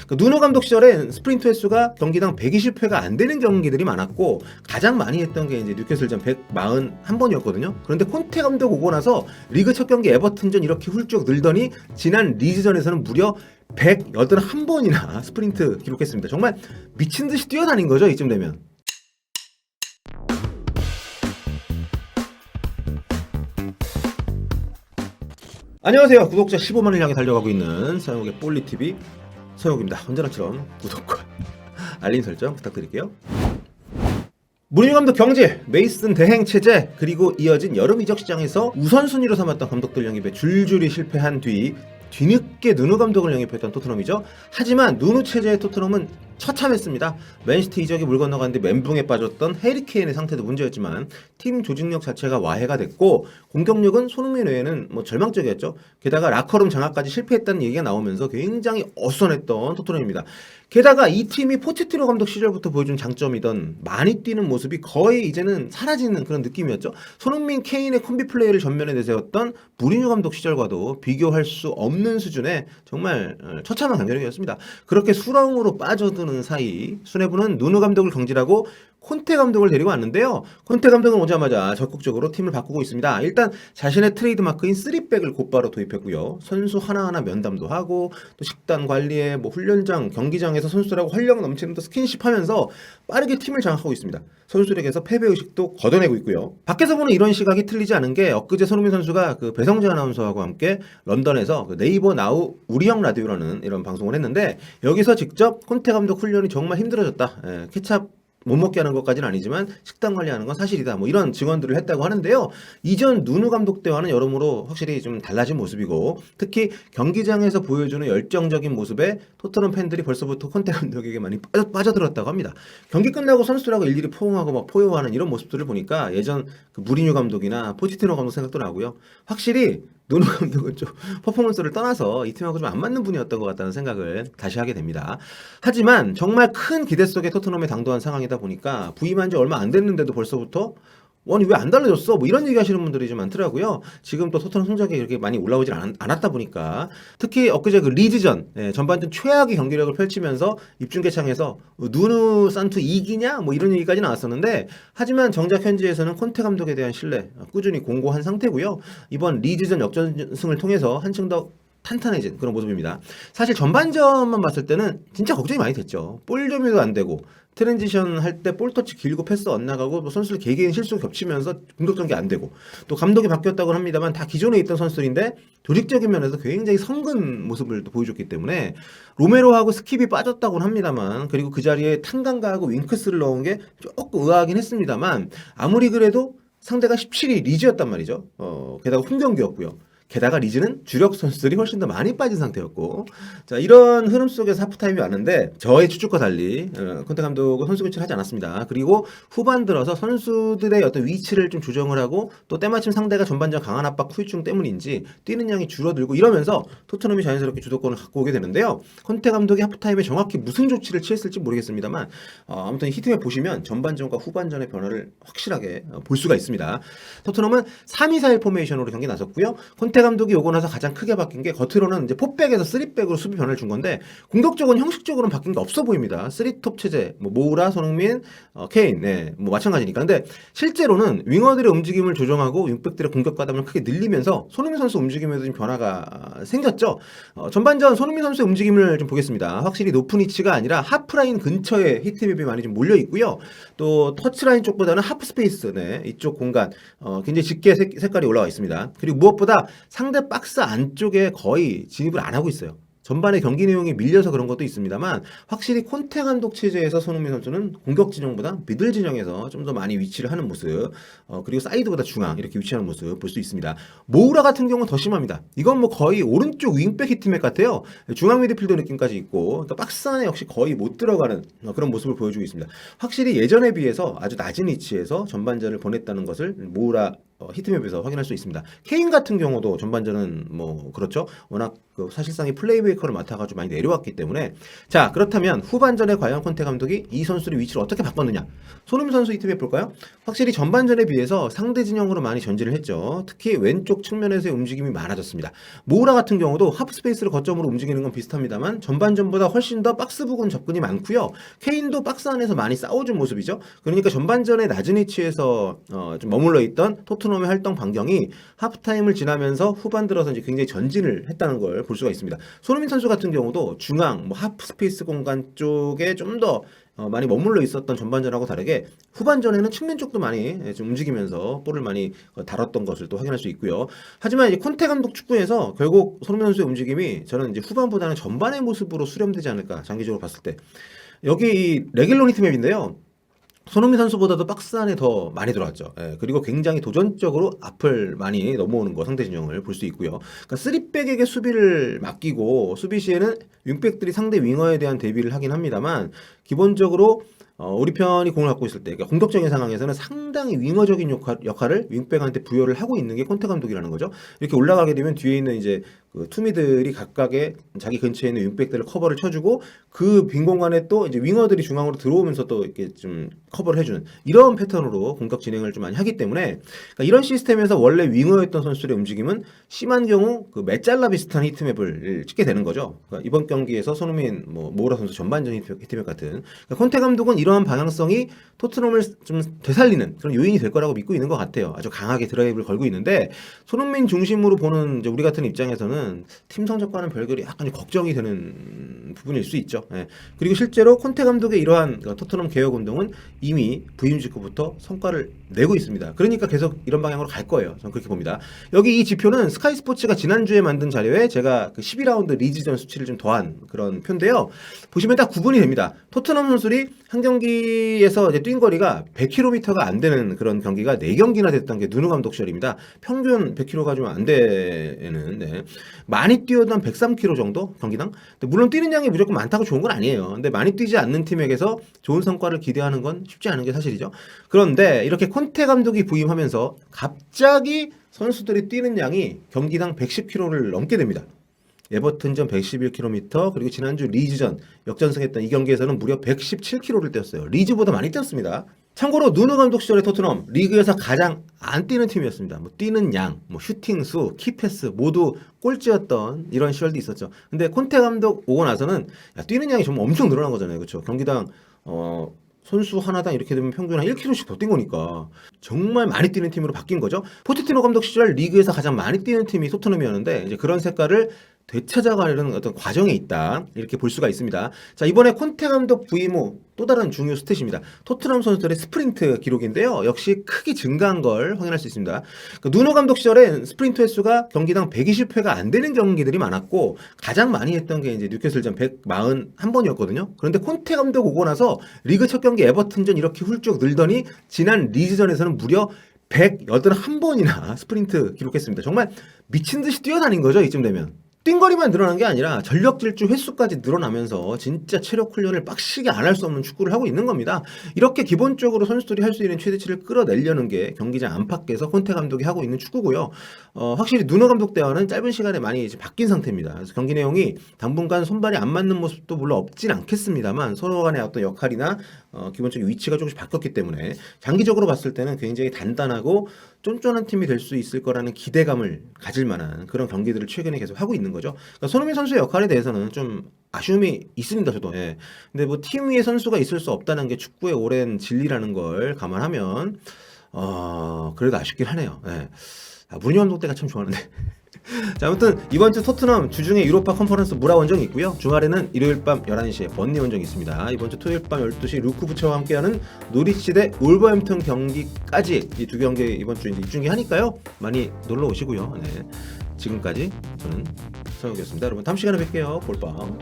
그 누누 감독 시절엔 스프린트 횟수가 경기당 120회가 안 되는 경기들이 많았고 가장 많이 했던 게 이제 뉴캐슬전 141번이었거든요. 그런데 콘테 감독 오고 나서 리그 첫 경기 에버튼전 이렇게 훌쩍 늘더니 지난 리즈전에서는 무려 181번이나 스프린트 기록했습니다. 정말 미친 듯이 뛰어다닌 거죠, 이쯤 되면. 안녕하세요. 구독자 15만을 향해 달려가고 있는 서영욱의 볼리TV 서영욱입니다. 언제나처럼 구독과 알림 설정 부탁드릴게요. 무리뉴 감독 경질, 메이슨 대행 체제, 그리고 이어진 여름 이적 시장에서 우선순위로 삼았던 감독들 영입에 줄줄이 실패한 뒤늦게 누누 감독을 영입했던 토트넘이죠. 하지만 누누 체제의 토트넘은 처참했습니다. 맨시티 이적이 물 건너갔는데 멘붕에 빠졌던 해리 케인의 상태도 문제였지만 팀 조직력 자체가 와해가 됐고 공격력은 손흥민 외에는 절망적이었죠. 게다가 라커룸 장악까지 실패했다는 얘기가 나오면서 굉장히 어수선했던 토트넘입니다. 게다가 이 팀이 포체티노 감독 시절부터 보여준 장점이던 많이 뛰는 모습이 거의 이제는 사라지는 그런 느낌이었죠. 손흥민, 케인의 콤비 플레이를 전면에 내세웠던 무리뉴 감독 시절과도 비교할 수 없는 수준의 정말 처참한 경기력이었습니다. 그렇게 수렁으로 빠져드는 사이 수뇌부는 누누 감독을 경질하고 콘테 감독을 데리고 왔는데요. 콘테 감독은 오자마자 적극적으로 팀을 바꾸고 있습니다. 일단 자신의 트레이드마크인 3백을 곧바로 도입했고요. 선수 하나하나 면담도 하고 또 식단 관리에 훈련장, 경기장에서 선수들하고 활력 넘치는 또 스킨십하면서 빠르게 팀을 장악하고 있습니다. 선수들에게서 패배의식도 걷어내고 있고요. 밖에서 보는 이런 시각이 틀리지 않은 게 엊그제 손흥민 선수가 그 배성재 아나운서하고 함께 런던에서 그 네이버 나우 우리 형 라디오라는 이런 방송을 했는데 여기서 직접 콘테 감독 훈련이 정말 힘들어졌다. 케찹 못 먹게 하는 것까지는 아니지만 식단 관리하는 건 사실이다. 이런 증언들을 했다고 하는데요. 이전 누누 감독 때와는 여러모로 확실히 좀 달라진 모습이고 특히 경기장에서 보여주는 열정적인 모습에 토트넘 팬들이 벌써부터 콘테 감독에게 많이 빠져들었다고 합니다. 경기 끝나고 선수들하고 일일이 포옹하고 막 포효하는 이런 모습들을 보니까 예전 그 무리뉴 감독이나 포체티노 감독 생각도 나고요. 확실히 누누 감독은 좀 퍼포먼스를 떠나서 이 팀하고 좀 안 맞는 분이었던 것 같다는 생각을 다시 하게 됩니다. 하지만 정말 큰 기대 속에 토트넘에 당도한 상황이다 보니까 부임한 지 얼마 안 됐는데도 벌써부터 아니 왜 안 달라졌어? 이런 얘기 하시는 분들이 좀 많더라고요. 지금 또 토트넘 성적이 이렇게 많이 올라오질 않았다 보니까 특히 엊그제 그 리즈전 전반전 최악의 경기력을 펼치면서 입중계창에서 누누 산투 이기냐? 이런 얘기까지 나왔었는데 하지만 정작 현지에서는 콘테 감독에 대한 신뢰 꾸준히 공고한 상태고요. 이번 리즈전 역전승을 통해서 한층 더 탄탄해진 그런 모습입니다. 사실 전반전만 봤을 때는 진짜 걱정이 많이 됐죠. 볼 점유도 안 되고 트랜지션 할 때 볼터치 길고 패스 엇나가고 선수들 개개인 실수 겹치면서 공격 전개 안 되고 또 감독이 바뀌었다고 합니다만 다 기존에 있던 선수들인데 조직적인 면에서 굉장히 성근 모습을 또 보여줬기 때문에 로메로하고 스킵이 빠졌다고는 합니다만 그리고 그 자리에 탄강가하고 윙크스를 넣은 게 조금 의아하긴 했습니다만 아무리 그래도 상대가 17위 리즈였단 말이죠. 게다가 홈경기였고요. 게다가 리즈는 주력 선수들이 훨씬 더 많이 빠진 상태였고 자 이런 흐름 속에서 하프타임이 왔는데 저의 추측과 달리 콘테 감독은 선수 교체를 하지 않았습니다. 그리고 후반 들어서 선수들의 어떤 위치를 좀 조정을 하고 또 때마침 상대가 전반전 강한 압박 후유증 때문인지 뛰는 양이 줄어들고 이러면서 토트넘이 자연스럽게 주도권을 갖고 오게 되는데요. 콘테 감독이 하프타임에 정확히 무슨 조치를 취했을지 모르겠습니다만 아무튼 히트맵 보시면 전반전과 후반전의 변화를 확실하게 볼 수가 있습니다. 토트넘은 3-2-4-1 포메이션으로 경기 나섰고요. 콘테 감독이 오고 나서 가장 크게 바뀐 게 겉으로는 이제 4백에서 3백으로 수비 변화를 준 건데 공격적으로는 형식적으로는 바뀐 게 없어 보입니다. 3톱 체제, 모우라, 손흥민, 케인, 마찬가지니까. 근데 실제로는 윙어들의 움직임을 조정하고 윙백들의 공격 가담을 크게 늘리면서 손흥민 선수 움직임에도 좀 변화가 생겼죠. 전반전 손흥민 선수의 움직임을 좀 보겠습니다. 확실히 높은 위치가 아니라 하프라인 근처에 히트맵이 많이 좀 몰려 있고요. 또 터치라인 쪽보다는 하프 스페이스, 이쪽 공간 굉장히 짙게 색깔이 올라와 있습니다. 그리고 무엇보다 상대 박스 안쪽에 거의 진입을 안 하고 있어요. 전반에 경기 내용이 밀려서 그런 것도 있습니다만 확실히 콘테 감독 체제에서 손흥민 선수는 공격 진영보다 미들 진영에서 좀 더 많이 위치를 하는 모습 그리고 사이드보다 중앙 이렇게 위치하는 모습 볼 수 있습니다. 모우라 같은 경우는 더 심합니다. 이건 거의 오른쪽 윙백 히트맵 같아요. 중앙 미드필더 느낌까지 있고 또 박스 안에 역시 거의 못 들어가는 그런 모습을 보여주고 있습니다. 확실히 예전에 비해서 아주 낮은 위치에서 전반전을 보냈다는 것을 모우라 히트맵에서 확인할 수 있습니다. 케인 같은 경우도 전반전은 뭐 그렇죠. 워낙 그 사실상의 플레이메이커를 맡아가지고 많이 내려왔기 때문에 자 그렇다면 후반전에 과연 콘테 감독이 이 선수의 위치를 어떻게 바꿨느냐 손흥민 선수 히트맵 볼까요? 확실히 전반전에 비해서 상대 진영으로 많이 전진을 했죠. 특히 왼쪽 측면에서의 움직임이 많아졌습니다. 모우라 같은 경우도 하프스페이스를 거점으로 움직이는 건 비슷합니다만 전반전보다 훨씬 더 박스 부근 접근이 많고요. 케인도 박스 안에서 많이 싸워준 모습이죠. 그러니까 전반전에 낮은 위치에서 좀 머물러 있던 토트넘의 활동 반경이 하프타임을 지나면서 후반 들어서 이제 굉장히 전진을 했다는 걸 볼 수가 있습니다. 손흥민 선수 같은 경우도 중앙, 뭐 하프 스페이스 공간 쪽에 좀 더 많이 머물러 있었던 전반전하고 다르게 후반전에는 측면 쪽도 많이 좀 움직이면서 볼을 많이 다뤘던 것을 또 확인할 수 있고요. 하지만 이제 콘테 감독 축구에서 결국 손흥민 선수의 움직임이 저는 이제 후반보다는 전반의 모습으로 수렴되지 않을까 장기적으로 봤을 때 여기 이 레길로니티 맵인데요. 손흥민 선수보다도 박스 안에 더 많이 들어왔죠. 예, 그리고 굉장히 도전적으로 앞을 많이 넘어오는 거 상대 진영을 볼 수 있고요. 그러니까 3백에게 수비를 맡기고 수비 시에는 윙백들이 상대 윙어에 대한 대비를 하긴 합니다만 기본적으로 우리 편이 공을 갖고 있을 때 그러니까 공격적인 상황에서는 상당히 윙어적인 역할을 윙백한테 부여를 하고 있는 게 콘테 감독이라는 거죠. 이렇게 올라가게 되면 뒤에 있는 이제 그 투미들이 각각의 자기 근처에 있는 윙백들을 커버를 쳐주고 그 빈 공간에 또 이제 윙어들이 중앙으로 들어오면서 또 이렇게 좀 커버를 해주는 이런 패턴으로 공격 진행을 좀 많이 하기 때문에 그러니까 이런 시스템에서 원래 윙어였던 선수들의 움직임은 심한 경우 그 메잘라 비슷한 히트맵을 찍게 되는 거죠. 그러니까 이번 경기에서 손흥민, 모우라 선수 전반전 히트맵 같은 그러니까 콘테 감독은 이러한 방향성이 토트넘을 좀 되살리는 그런 요인이 될 거라고 믿고 있는 것 같아요. 아주 강하게 드라이브를 걸고 있는데 손흥민 중심으로 보는 이제 우리 같은 입장에서는 팀 성적과는 별개로 약간 걱정이 되는 부분일 수 있죠. 예. 그리고 실제로 콘테 감독의 이러한 토트넘 개혁 운동은 이미 부임 직후부터 성과를 내고 있습니다. 그러니까 계속 이런 방향으로 갈 거예요. 저는 그렇게 봅니다. 여기 이 지표는 스카이 스포츠가 지난주에 만든 자료에 제가 그 12라운드 리즈전 수치를 좀 더한 그런 표인데요. 보시면 딱 구분이 됩니다. 토트넘 선수들이 한 경기에서 이제 뛴 거리가 100km가 안 되는 그런 경기가 4경기나 됐던 게 누누 감독 시절입니다. 평균 100km가 좀 안 되는 네. 많이 뛰어던 103km 정도 경기당. 물론 뛰는 양이 무조건 많다고 좋은 건 아니에요. 근데 많이 뛰지 않는 팀에게서 좋은 성과를 기대하는 건 쉽지 않은 게 사실이죠. 그런데 이렇게 콘테 감독이 부임하면서 갑자기 선수들이 뛰는 양이 경기당 110km를 넘게 됩니다. 에버튼전 111km 그리고 지난주 리즈전 역전승했던 이 경기에서는 무려 117km를 뛰었어요. 리즈보다 많이 뛰었습니다. 참고로 누누 감독 시절의 토트넘 리그에서 가장 안 뛰는 팀이었습니다. 뛰는 양, 슈팅 수, 키패스 모두 꼴찌였던 이런 시절도 있었죠. 근데 콘테 감독 오고 나서는 뛰는 양이 정말 엄청 늘어난 거잖아요. 그렇죠? 경기당 선수 하나당 이렇게 되면 평균 한 1km씩 더 뛴 거니까 정말 많이 뛰는 팀으로 바뀐 거죠. 포체티노 감독 시절 리그에서 가장 많이 뛰는 팀이 토트넘이었는데 이제 그런 색깔을 되찾아가려는 어떤 과정에 있다 이렇게 볼 수가 있습니다. 자 이번에 콘테 감독 부임 후 또 다른 중요 스탯입니다. 토트넘 선수들의 스프린트 기록인데요. 역시 크게 증가한 걸 확인할 수 있습니다. 누노 감독 시절엔 스프린트 횟수가 경기당 120회가 안 되는 경기들이 많았고 가장 많이 했던 게 이제 뉴캐슬전 141번이었거든요. 그런데 콘테 감독 오고 나서 리그 첫 경기 에버튼전 이렇게 훌쩍 늘더니 지난 리즈전에서는 무려 181번이나 스프린트 기록했습니다. 정말 미친 듯이 뛰어다닌 거죠, 이쯤 되면. 뛴거리만 늘어난 게 아니라 전력 질주 횟수까지 늘어나면서 진짜 체력 훈련을 빡시게 안 할 수 없는 축구를 하고 있는 겁니다. 이렇게 기본적으로 선수들이 할 수 있는 최대치를 끌어내려는 게 경기장 안팎에서 콘테 감독이 하고 있는 축구고요. 확실히 누노 감독 때와는 짧은 시간에 많이 이제 바뀐 상태입니다. 그래서 경기 내용이 당분간 손발이 안 맞는 모습도 물론 없진 않겠습니다만 서로 간의 어떤 역할이나 기본적인 위치가 조금씩 바뀌었기 때문에 장기적으로 봤을 때는 굉장히 단단하고 쫀쫀한 팀이 될 수 있을 거라는 기대감을 가질 만한 그런 경기들을 최근에 계속 하고 있는 거죠. 그러니까 손흥민 선수의 역할에 대해서는 좀 아쉬움이 있습니다, 저도. 예. 근데 뭐 팀 위에 선수가 있을 수 없다는 게 축구의 오랜 진리라는 걸 감안하면 그래도 아쉽긴 하네요. 예. 무리뉴 감독 때가 참 좋았는데. 자, 아무튼 이번 주 토트넘 주중에 유로파 컨퍼런스 무라 원정이 있고요. 주말에는 일요일 밤 11시에 번리 원정이 있습니다. 이번 주 토요일 밤 12시 루크부처와 함께하는 노리치 대 울버햄튼 경기까지 이 두 경기 이번 주 이제 입중계 하니까요. 많이 놀러 오시고요. 네. 지금까지 저는 서영욱이었습니다. 여러분 다음 시간에 뵐게요. 볼빵.